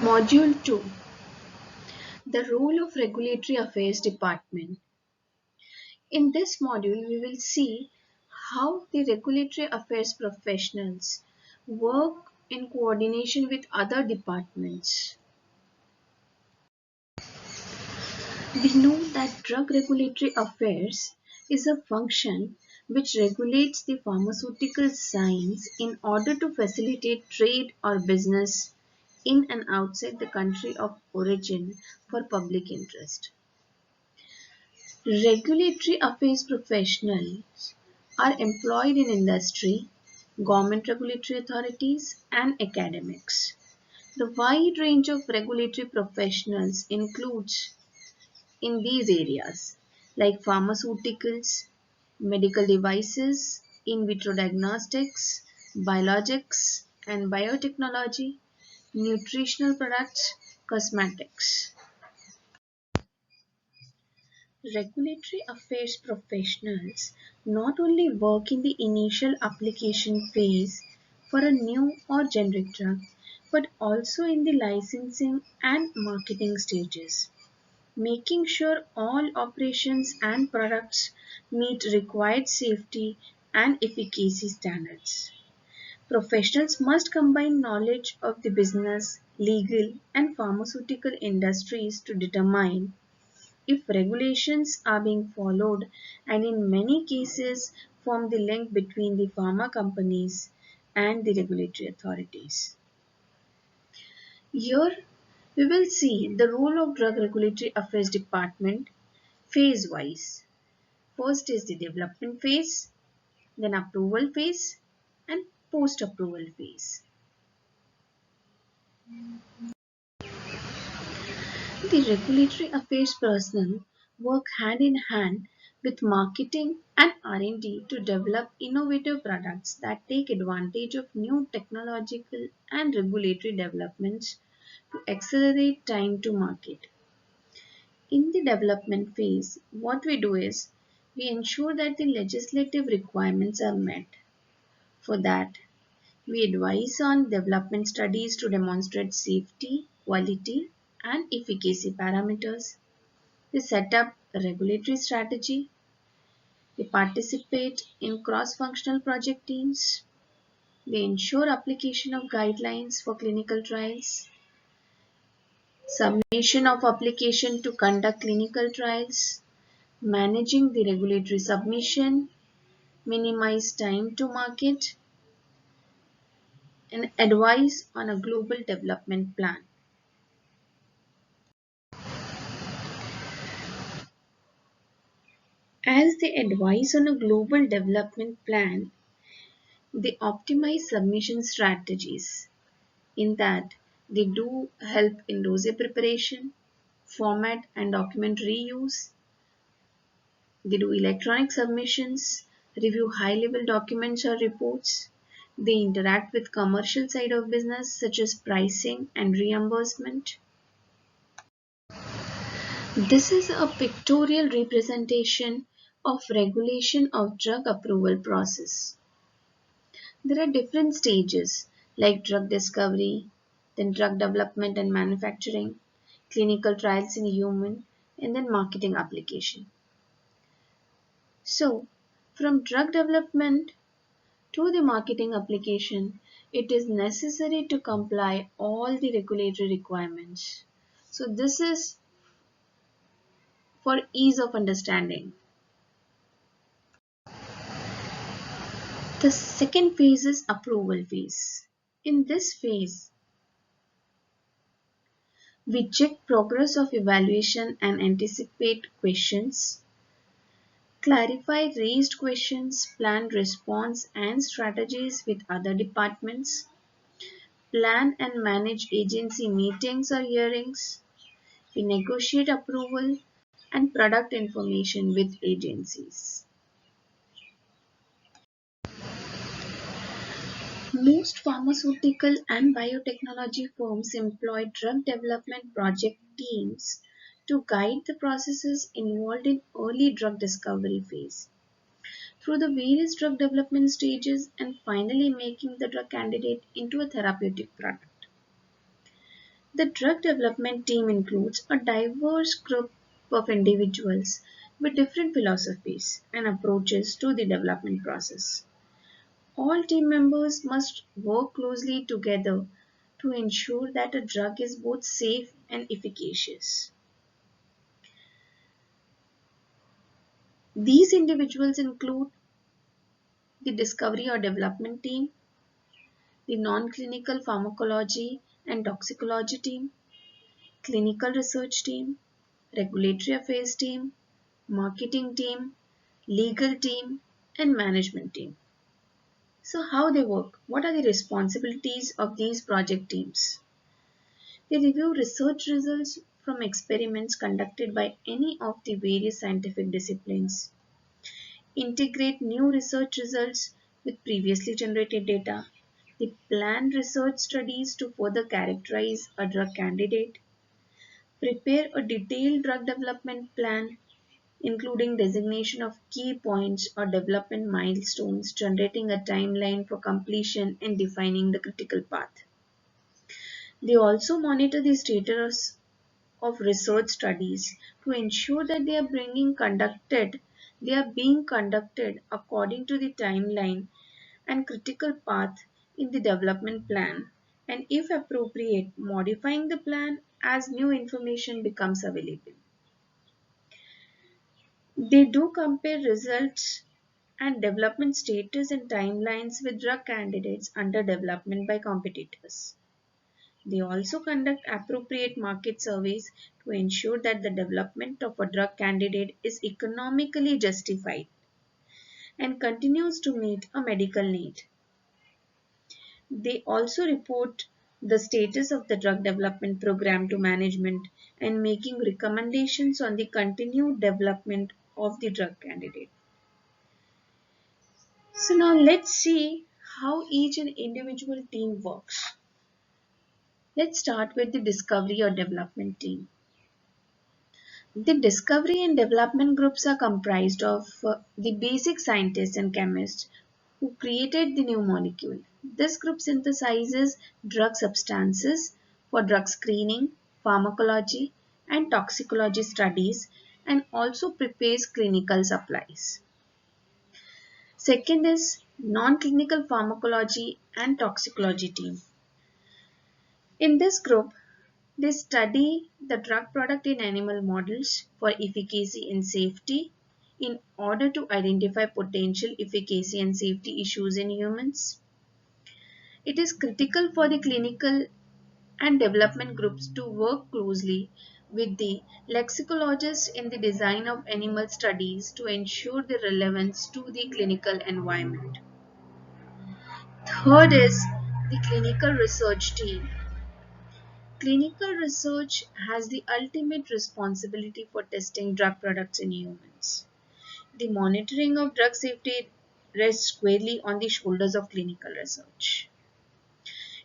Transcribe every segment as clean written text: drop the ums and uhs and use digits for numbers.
Module 2. The role of Regulatory Affairs Department. In this module, we will see how the regulatory affairs professionals work in coordination with other departments. We know that drug regulatory affairs is a function which regulates the pharmaceutical science in order to facilitate trade or business in and outside the country of origin for public interest. Regulatory affairs professionals are employed in industry, government regulatory authorities, and academics. The wide range of regulatory professionals includes in these areas like pharmaceuticals, medical devices, in vitro diagnostics, biologics and biotechnology, nutritional products, cosmetics. Regulatory affairs professionals not only work in the initial application phase for a new or generic drug, but also in the licensing and marketing stages, making sure all operations and products meet required safety and efficacy standards. Professionals must combine knowledge of the business, legal, and pharmaceutical industries to determine if regulations are being followed, and in many cases form the link between the pharma companies and the regulatory authorities. Here we will see the role of Drug Regulatory Affairs Department phase wise. First is the development phase, then approval phase and post approval phase. The regulatory affairs personnel work hand in hand with marketing and R&D to develop innovative products that take advantage of new technological and regulatory developments to accelerate time to market. In the development phase, what we do is we ensure that the legislative requirements are met. For that, we advise on development studies to demonstrate safety, quality, and efficacy parameters. We set up a regulatory strategy. We participate in cross-functional project teams. We ensure application of guidelines for clinical trials. Submission of application to conduct clinical trials. Managing the regulatory submission. Minimize time to market. And advise on a global development plan. As they advise on a global development plan, they optimize submission strategies. In that, they do help in dossier preparation, format and document reuse. They do electronic submissions, review high-level documents or reports. They interact with commercial side of business such as pricing and reimbursement. This is a pictorial representation of regulation of drug approval process. There are different stages like drug discovery, then drug development and manufacturing, clinical trials in human, and then marketing application. So, from drug development to the marketing application, it is necessary to comply all the regulatory requirements. So, this is for ease of understanding. The second phase is approval phase. In this phase, we check progress of evaluation and anticipate questions, clarify raised questions, plan response and strategies with other departments, plan and manage agency meetings or hearings. We negotiate approval and product information with agencies. Most pharmaceutical and biotechnology firms employ drug development project teams to guide the processes involved in early drug discovery phase through the various drug development stages and finally making the drug candidate into a therapeutic product. The drug development team includes a diverse group of individuals with different philosophies and approaches to the development process. All team members must work closely together to ensure that a drug is both safe and efficacious. These individuals include the discovery or development team, the non-clinical pharmacology and toxicology team, clinical research team, regulatory affairs team, marketing team, legal team, and management team. So, how they work? What are the responsibilities of these project teams? They review research results from experiments conducted by any of the various scientific disciplines, integrate new research results with previously generated data, they plan research studies to further characterize a drug candidate, prepare a detailed drug development plan including designation of key points or development milestones, generating a timeline for completion and defining the critical path. They also monitor the status of research studies to ensure that they are being conducted according to the timeline and critical path in the development plan, and if appropriate modifying the plan as new information becomes available. They do compare results and development status and timelines with drug candidates under development by competitors. They also conduct appropriate market surveys to ensure that the development of a drug candidate is economically justified and continues to meet a medical need. They also report the status of the drug development program to management and making recommendations on the continued development of the drug candidate. So now let's see how each and individual team works. Let's start with the discovery or development team. The discovery and development groups are comprised of the basic scientists and chemists who created the new molecule. This group synthesizes drug substances for drug screening, pharmacology, and toxicology studies and also prepares clinical supplies. Second is non-clinical pharmacology and toxicology team. In this group, they study the drug product in animal models for efficacy and safety in order to identify potential efficacy and safety issues in humans. It is critical for the clinical and development groups to work closely with the lexicologists in the design of animal studies to ensure the relevance to the clinical environment. Third is the clinical research team. Clinical research has the ultimate responsibility for testing drug products in humans. The monitoring of drug safety rests squarely on the shoulders of clinical research.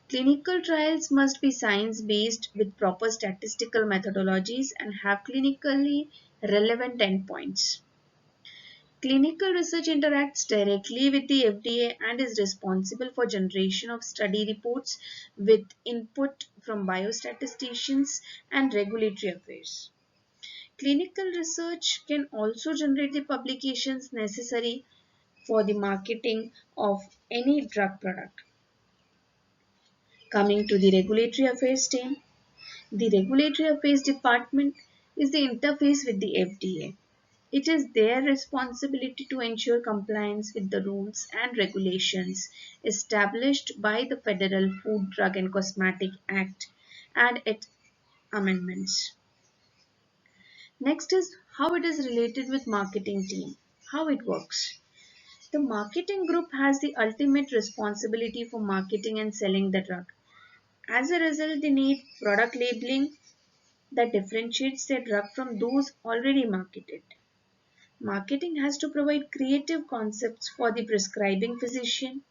Clinical trials must be science-based with proper statistical methodologies and have clinically relevant endpoints. Clinical research interacts directly with the FDA and is responsible for generation of study reports with input from biostatisticians and regulatory affairs. Clinical research can also generate the publications necessary for the marketing of any drug product. Coming to the regulatory affairs team, the regulatory affairs department is the interface with the FDA. It is their responsibility to ensure compliance with the rules and regulations established by the Federal Food, Drug and Cosmetic Act and its amendments. Next is how it is related with marketing team. How it works. The marketing group has the ultimate responsibility for marketing and selling the drug. As a result, they need product labeling that differentiates their drug from those already marketed. Marketing has to provide creative concepts for the prescribing physician,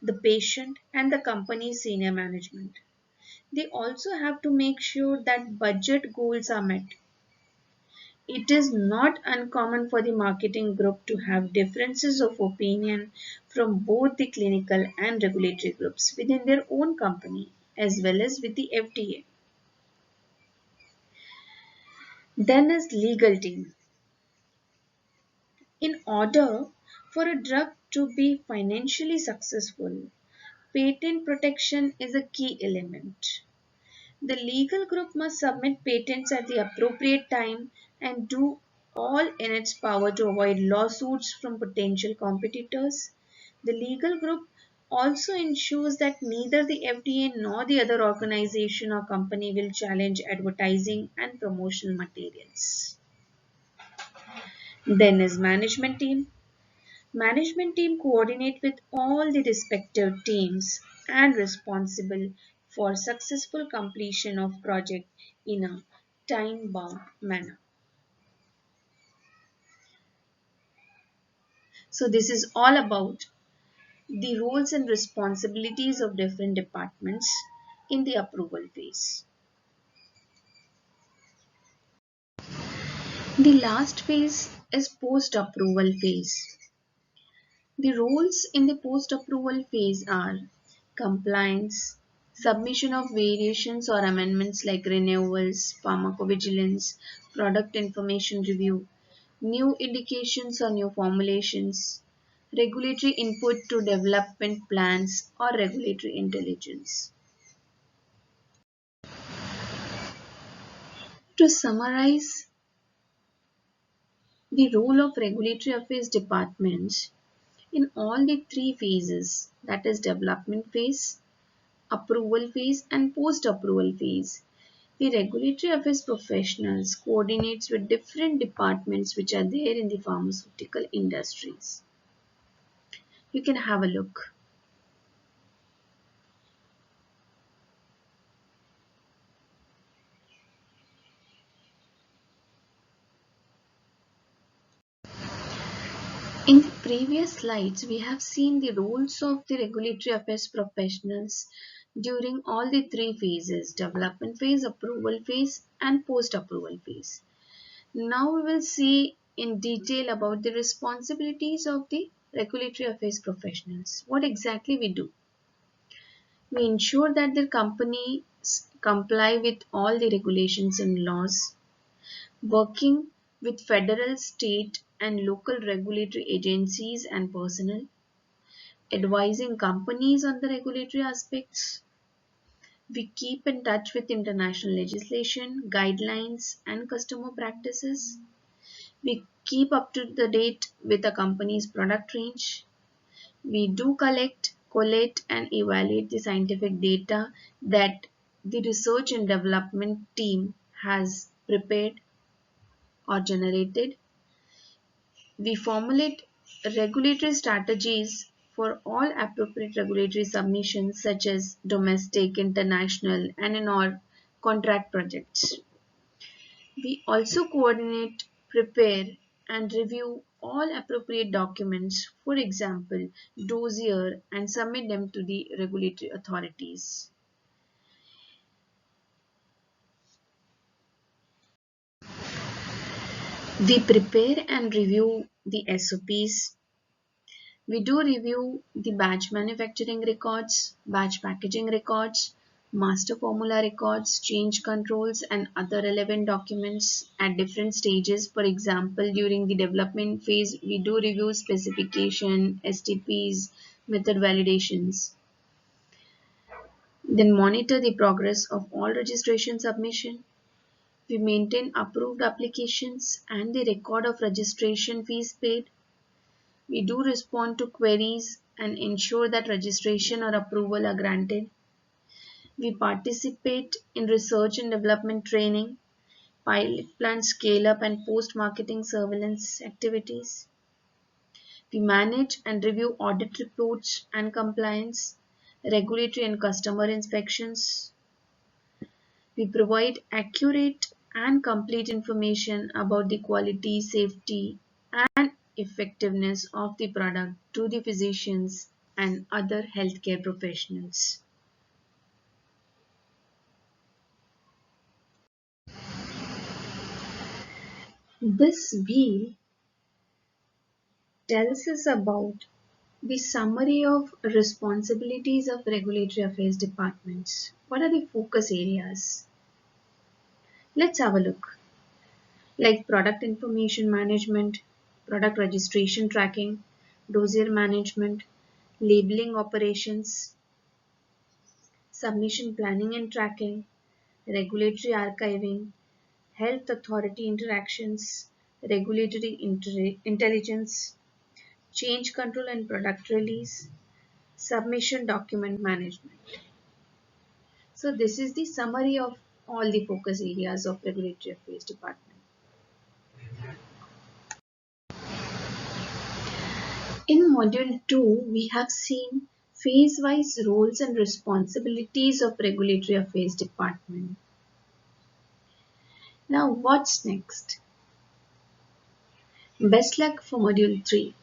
the patient, and the company's senior management. They also have to make sure that budget goals are met. It is not uncommon for the marketing group to have differences of opinion from both the clinical and regulatory groups within their own company as well as with the FDA. Then is legal team. In order for a drug to be financially successful, patent protection is a key element. The legal group must submit patents at the appropriate time and do all in its power to avoid lawsuits from potential competitors. The legal group also ensures that neither the FDA nor the other organization or company will challenge advertising and promotional materials. Then is management team. Management team coordinate with all the respective teams and responsible for successful completion of project in a time bound manner. So this is all about the roles and responsibilities of different departments in the approval phase. The last phase is post approval phase. The roles in the post-approval phase are compliance, submission of variations or amendments like renewals, pharmacovigilance, product information review, new indications or new formulations, regulatory input to development plans or regulatory intelligence. To summarize the role of regulatory affairs departments in all the three phases, that is development phase, approval phase and post-approval phase. The regulatory affairs professionals coordinates with different departments which are there in the pharmaceutical industries. You can have a look. In the previous slides, we have seen the roles of the regulatory affairs professionals during all the three phases, development phase, approval phase and post-approval phase. Now we will see in detail about the responsibilities of the regulatory affairs professionals. What exactly we do? We ensure that the companies comply with all the regulations and laws, working with federal, state and local regulatory agencies and personnel, advising companies on the regulatory aspects. We keep in touch with international legislation, guidelines and customer practices. We keep up to the date with a company's product range. We do collect, collate and evaluate the scientific data that the research and development team has prepared or generated. We formulate regulatory strategies for all appropriate regulatory submissions such as domestic, international and in our contract projects. We also coordinate, prepare and review all appropriate documents, for example, dossier and submit them to the regulatory authorities. We prepare and review the SOPs. We do review the batch manufacturing records, batch packaging records, master formula records, change controls and other relevant documents at different stages. For example, during the development phase, we do review specification, STPs, method validations. Then monitor the progress of all registration submission. We maintain approved applications and the record of registration fees paid. We do respond to queries and ensure that registration or approval are granted. We participate in research and development training, pilot plant scale up and post marketing surveillance activities. We manage and review audit reports and compliance, regulatory and customer inspections. We provide accurate and complete information about the quality, safety, and effectiveness of the product to the physicians and other healthcare professionals. This wheel tells us about the summary of responsibilities of regulatory affairs departments. What are the focus areas? Let's have a look. like product information management, product registration tracking, dossier management, labeling operations, submission planning and tracking, regulatory archiving, health authority interactions, regulatory intelligence, change control and product release, submission document management. So this is the summary of all the focus areas of regulatory affairs department. In module 2, we have seen phase-wise roles and responsibilities of regulatory affairs department. Now what's next? Best luck for module 3.